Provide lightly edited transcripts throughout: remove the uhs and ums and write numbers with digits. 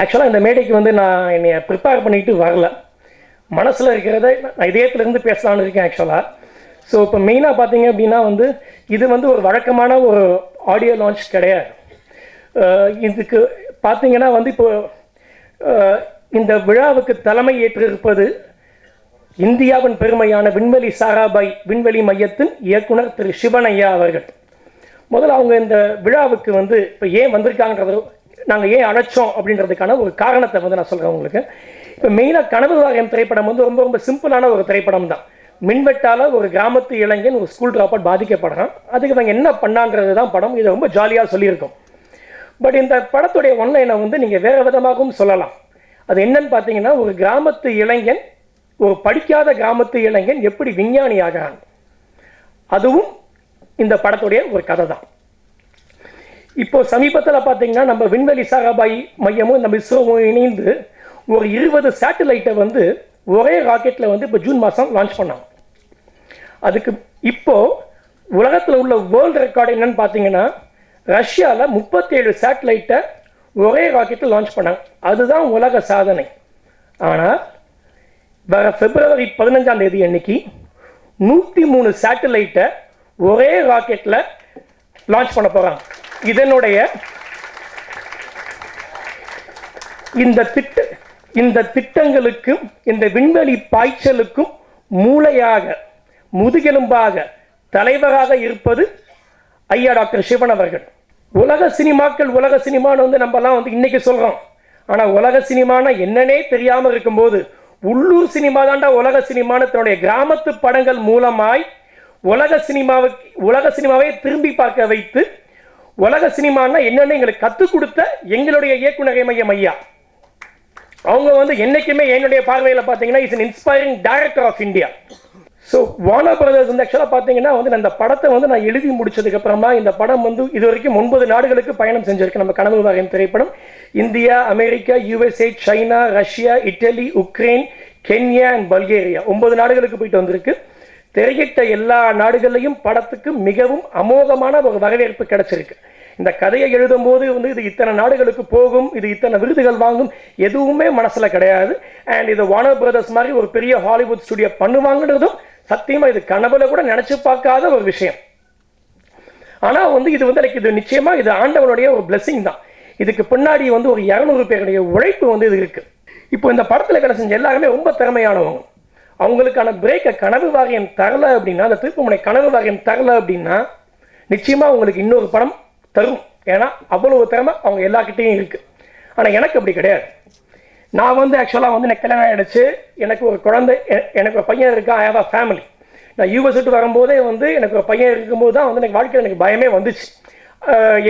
ஆக்சுவலாக இந்த மேடைக்கு வந்து நான் என்னை ப்ரிப்பேர் பண்ணிட்டு வரல, மனசில் இருக்கிறத நான் இதயத்துலேருந்து பேசலான்னு இருக்கேன் ஆக்சுவலாக. ஸோ இப்போ மெயினாக பார்த்தீங்க அப்படின்னா வந்து இது வந்து ஒரு வழக்கமான ஒரு ஆடியோ லான்ச் கிடையாது. இதுக்கு பார்த்தீங்கன்னா வந்து இப்போ இந்த விழாவுக்கு தலைமை ஏற்றிருப்பது இந்தியாவின் பெருமையான விண்வெளி சாராபாய் விண்வெளி மையத்தின் இயக்குனர் திரு சிவனையா அவர்கள். முதல்ல அவங்க இந்த விழாவுக்கு வந்து இப்போ ஏன் வந்திருக்காங்கன்றது, நாங்கள் ஏன் அழைச்சோம் அப்படின்றதுக்கான ஒரு காரணத்தை வந்து நான் சொல்கிறேன் உங்களுக்கு. இப்போ மெயினாக கனவு வாரியம் திரைப்படம் வந்து ரொம்ப ரொம்ப சிம்பிளான ஒரு திரைப்படம் தான். மின்வெட்டால் ஒரு கிராமத்து இளைஞன் ஒரு ஸ்கூல் ட்ராப் அவுட் பாதிக்கப்படுறான். அதுக்கு அவங்க என்ன பண்ணான்றது தான் படம். இதை ரொம்ப ஜாலியாக சொல்லியிருக்கோம். பட் இந்த படத்துடைய ஒன்லைனை வந்து நீங்கள் வேறு விதமாகவும் சொல்லலாம். அது என்னன்னு பார்த்தீங்கன்னா, ஒரு கிராமத்து இளைஞன், ஒரு படிக்காத கிராமத்து இளைஞன் எப்படி விஞ்ஞானி ஆகிறான், அதுவும் இந்த படத்துடைய ஒரு கதை தான். இப்போ சமீபத்தில் பார்த்தீங்கன்னா நம்ம விண்வெளி சாராபாய் மையமும் நம்ம இஸ்ரோவும் இணைந்து ஒரு 20 சேட்டலைட்டை வந்து ஒரே ராக்கெட்டில் வந்து இப்போ ஜூன் மாதம் லான்ச் பண்ணாங்க. அதுக்கு இப்போ உலகத்தில் உள்ள வேர்ல்டு ரெக்கார்டு என்னன்னு பார்த்தீங்கன்னா, ரஷ்யாவில் 37 சேட்டலைட்டை ஒரே ராக்கெட்டில் லான்ச் பண்ணாங்க. அதுதான் உலக சாதனை. ஆனால் வர February 15 அன்னைக்கு 103 சேட்டலைட்டை ஒரே ராக்கெட்டில் லான்ச் பண்ண போகிறாங்க. இதனுடைய இந்த திட்டங்களுக்கும் இந்த விண்வெளி பாய்ச்சலுக்கும் மூளையாக, முதுகெலும்பாக, தலைவராக இருப்பது ஐயா டாக்டர் சிவன் அவர்கள். உலக சினிமான்னு வந்து நம்மலாம் வந்து இன்னைக்கு சொல்கிறோம். ஆனால் உலக சினிமானா என்னன்னே தெரியாமல் இருக்கும்போது உள்ளூர் சினிமா தாண்டா உலக சினிமான்னு தன்னுடைய கிராமத்து படங்கள் மூலமாய் உலக சினிமாவை திரும்பி பார்க்க வைத்து உலக சினிமானா என்னன்னு எங்களுக்கு கற்றுக் கொடுத்த எங்களுடைய இயக்குனர் மையம் ஐயா. அவங்க வந்து என்னைக்குமே என்னுடைய பார்வையில் பார்த்தீங்கன்னா is an inspiring director of India. So Warner Brothers வந்து ஆக்சுவலாக பார்த்தீங்கன்னா வந்து அந்த படத்தை வந்து நான் எழுதி முடிச்சதுக்கு அப்புறமா இந்த படம் வந்து இது வரைக்கும் 9 நாடுகளுக்கு பயணம் செஞ்சிருக்கு. நம்ம கனவு வாரியம் திரைப்படம் India, America, USA, China, Russia, Italy, Ukraine, Kenya and Bulgaria 9 நாடுகளுக்கு போயிட்டு வந்திருக்கு. திரையிட்ட எல்லா நாடுகள்லையும் படத்துக்கு மிகவும் அமோகமான ஒரு வரவேற்பு கிடைச்சிருக்கு. இந்த கதையை எழுதும் போது வந்து இது இத்தனை நாடுகளுக்கு போகும், இது இத்தனை விருதுகள் வாங்கும், எதுவுமே மனசுல கிடையாது. அண்ட் இது வார்னர் பிரதர்ஸ் மாதிரி ஒரு பெரிய ஹாலிவுட் ஸ்டுடியோ பண்ணுவாங்கன்றதும் சத்தியமா இது கனவுல கூட நினைச்சு பார்க்காத ஒரு விஷயம். ஆனா வந்து இது வந்து இது நிச்சயமா இது ஆண்டவனுடைய ஒரு பிளெஸிங் தான். இதுக்கு பின்னாடி வந்து ஒரு 200 பேருடைய உழைப்பு வந்து இது இருக்கு. இப்போ இந்த படத்துல வேலை செஞ்ச எல்லாருமே ரொம்ப திறமையானவங்க. அவங்களுக்கான பிரேக்கை கனவு வாரியம் தரல அப்படின்னா, அந்த திருப்புமுனை கனவு வாரியம் தரல அப்படின்னா நிச்சயமா உங்களுக்கு இன்னொரு படம் தரும். ஏன்னா அவ்வளவு திறமை அவங்க எல்லார்கிட்டையும் இருக்கு. ஆனால் எனக்கு அப்படி கிடையாது. நான் வந்து ஆக்சுவலாக வந்து எனக்கு கல்யாணம் ஆகிடுச்சு, எனக்கு ஒரு குழந்தை, எனக்கு ஒரு பையன் இருக்கா, ஐ ஹேவ் அ ஃபேமிலி. நான் யூஎஸ் விட்டு வரும்போதே வந்து எனக்கு ஒரு பையன் இருக்கும்போது தான் வந்து எனக்கு வாழ்க்கையில் எனக்கு பயமே வந்துச்சு.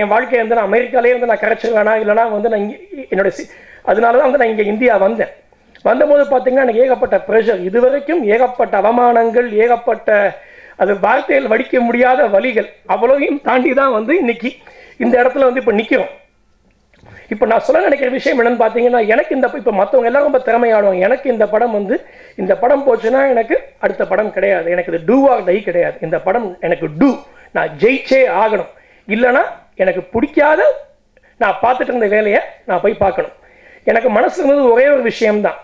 என் வாழ்க்கையை வந்து நான் அமெரிக்காலேயே வந்து நான் கரைச்சிருவேனா இல்லைனா வந்து நான் இங்கே என்னோடய அதனால தான் வந்து நான் இங்கே இந்தியா வந்தபோது பார்த்தீங்கன்னா எனக்கு ஏகப்பட்ட ப்ரெஷர், இதுவரைக்கும் ஏகப்பட்ட அவமானங்கள், ஏகப்பட்ட அது வார்த்தையில் வடிக்க முடியாத வலிகள், அவ்வளவையும் தாண்டி தான் வந்து இன்னைக்கு இந்த இடத்துல வந்து இப்போ நிற்கிறோம். இப்போ நான் சொல்ல நினைக்கிற விஷயம் என்னன்னு பார்த்தீங்கன்னா, எனக்கு இந்த இப்போ மற்றவங்க எல்லாரும் ரொம்ப திறமையாடுவாங்க. எனக்கு இந்த படம் வந்து இந்த படம் போச்சுன்னா எனக்கு அடுத்த படம் கிடையாது. எனக்கு இது டூ ஆர் டை கிடையாது. இந்த படம் எனக்கு டூ, நான் ஜெயிச்சே ஆகணும். இல்லைனா எனக்கு பிடிக்காத நான் பார்த்துட்டு இருந்த வேலையை நான் போய் பார்க்கணும். எனக்கு மனசு இருந்தது ஒரே ஒரு விஷயம்தான்,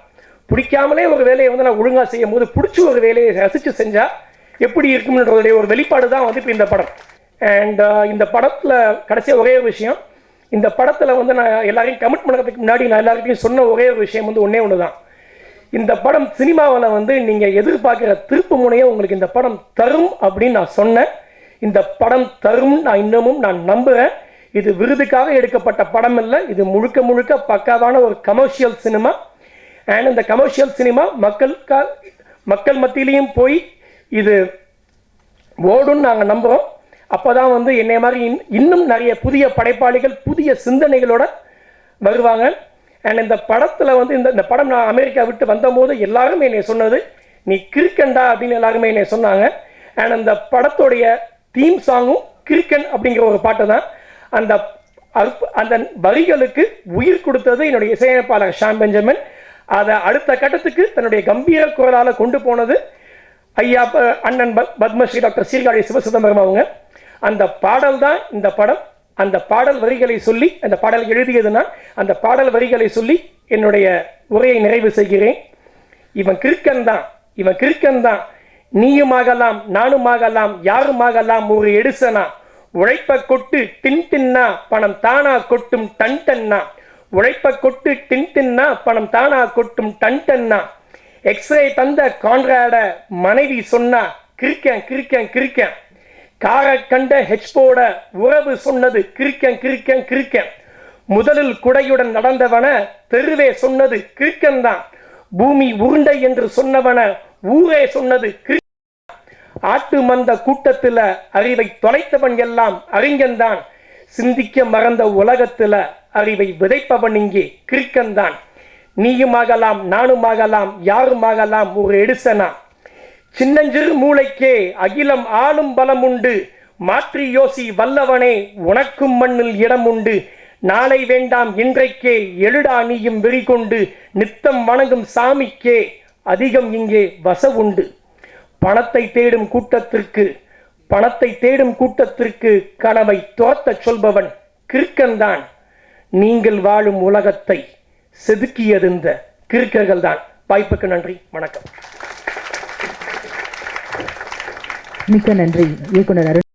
பிடிக்காமலே ஒரு வேலையை வந்து நான் ஒழுங்காக செய்யும் போது பிடிச்சி ஒரு வேலையை ரசித்து செஞ்சால் எப்படி இருக்கும்ன்றதுடைய ஒரு வெளிப்பாடு தான் வந்து இப்போ இந்த படம். அண்ட் இந்த படத்தில் கடைசியாக ஒரே ஒரு விஷயம், இந்த படத்தில் வந்து நான் எல்லாரையும் கமிட் பண்ணுறதுக்கு முன்னாடி நான் எல்லாருக்கையும் சொன்ன ஒரே ஒரு விஷயம் வந்து ஒன்று தான், இந்த படம் சினிமாவில் வந்து நீங்கள் எதிர்பார்க்குற திருப்பு முனையை உங்களுக்கு இந்த படம் தரும் அப்படின்னு நான் சொன்னேன். இந்த படம் தரும் நான் இன்னமும் நான் நம்புகிறேன். இது விருதுக்காக எடுக்கப்பட்ட படம் இல்லை, இது முழுக்க முழுக்க பக்காவான ஒரு கமர்ஷியல் சினிமா. அண்ட் இந்த கமர்ஷியல் சினிமா மக்கள் மத்தியிலையும் போய் இது ஓடுன்னு நாங்கள் நம்புகிறோம். அப்போ தான் வந்து என்னை மாதிரி இன்னும் நிறைய புதிய படைப்பாளிகள் புதிய சிந்தனைகளோட வருவாங்க. அண்ட் இந்த படத்தில் வந்து இந்த படம் நான் அமெரிக்கா விட்டு வந்தபோது எல்லாருமே என்னை சொன்னது, நீ கிறுக்கண்டா அப்படின்னு எல்லாருமே என்னை சொன்னாங்க. அண்ட் அந்த படத்துடைய தீம் சாங்கும் கிறுக்கன் அப்படிங்கிற ஒரு பாட்டு தான். அந்த வரிகளுக்கு உயிர் கொடுத்தது என்னுடைய இசையமைப்பாளர் ஷாம் பெஞ்சமின். அதை அடுத்த கட்டத்துக்கு தன்னுடைய கம்பீர குரலால் கொண்டு போனது ஐயா அண்ணன் பத்மஸ்ரீ டாக்டர் சீர்காழி சிவசிதம்பரம் அவங்க. அந்த பாடல் தான் இந்த படம். அந்த பாடல் வரிகளை சொல்லி, அந்த பாடல் எழுதியதுனா அந்த பாடல் வரிகளை சொல்லி என்னுடைய உரையை நிறைவு செய்கிறேன். இவன் கிறுக்கன் தான், நீயுமாகலாம் நானுமாகலாம் யாருமாகலாம் ஒரு எடுசனா, உழைப்ப கொட்டு தின் தின்னா பணம் தானா கொட்டும் டன் டன்னா, உழைப்ப கொட்டு தின் தின்னா பணம் தானா கொட்டும் டன் டன்னா, எக்ஸ்ரே தந்த கான்ராட மனைவி சொன்னா கிறுக்கன் கிறுக்கன் கிறுக்கன், கார கண்ட ஹெச்போட உறவு சொன்னது கிறுக்கன் கிறுக்கன் கிறுக்கன், முதலில் குடையுடன் நடந்தவன தெருவே சொன்னது கிறுக்கன் தான், பூமி உருண்டை என்று சொன்னவன ஊரே சொன்னது கிறுக்கன், ஆட்டு மந்த கூட்டத்துல அறிவை தொலைத்தவன் எல்லாம் அறிஞன்தான், சிந்திக்க மறந்த உலகத்துல அறிவை விதைப்பவன் இங்கே கிறுக்கன் தான், நீயுமாகலாம் நானுமாகலாம் யாருமாகலாம் ஒரு எடுசனா, சின்னஞ்சிறு மூளைக்கே அகிலம் ஆளும் பலம் உண்டு, மாற்றி யோசி வல்லவனே உனக்கும் மண்ணில் இடம் உண்டு, நாளை வேண்டாம் இன்றைக்கே எழுடா நீயும் வெறி கொண்டு, நித்தம் வணங்கும் சாமிக்கே அதிகம் இங்கே வசவுண்டு, பணத்தை தேடும் கூட்டத்திற்கு கனவை துரத்த சொல்பவன் கிறுக்கன்தான், நீங்கள் வாழும் உலகத்தை செதுக்கியது இந்த கிறுக்கர்கள் தான். வாய்ப்புக்கு நன்றி, வணக்கம். மிக்க நன்றி இயக்குனர் அருண்.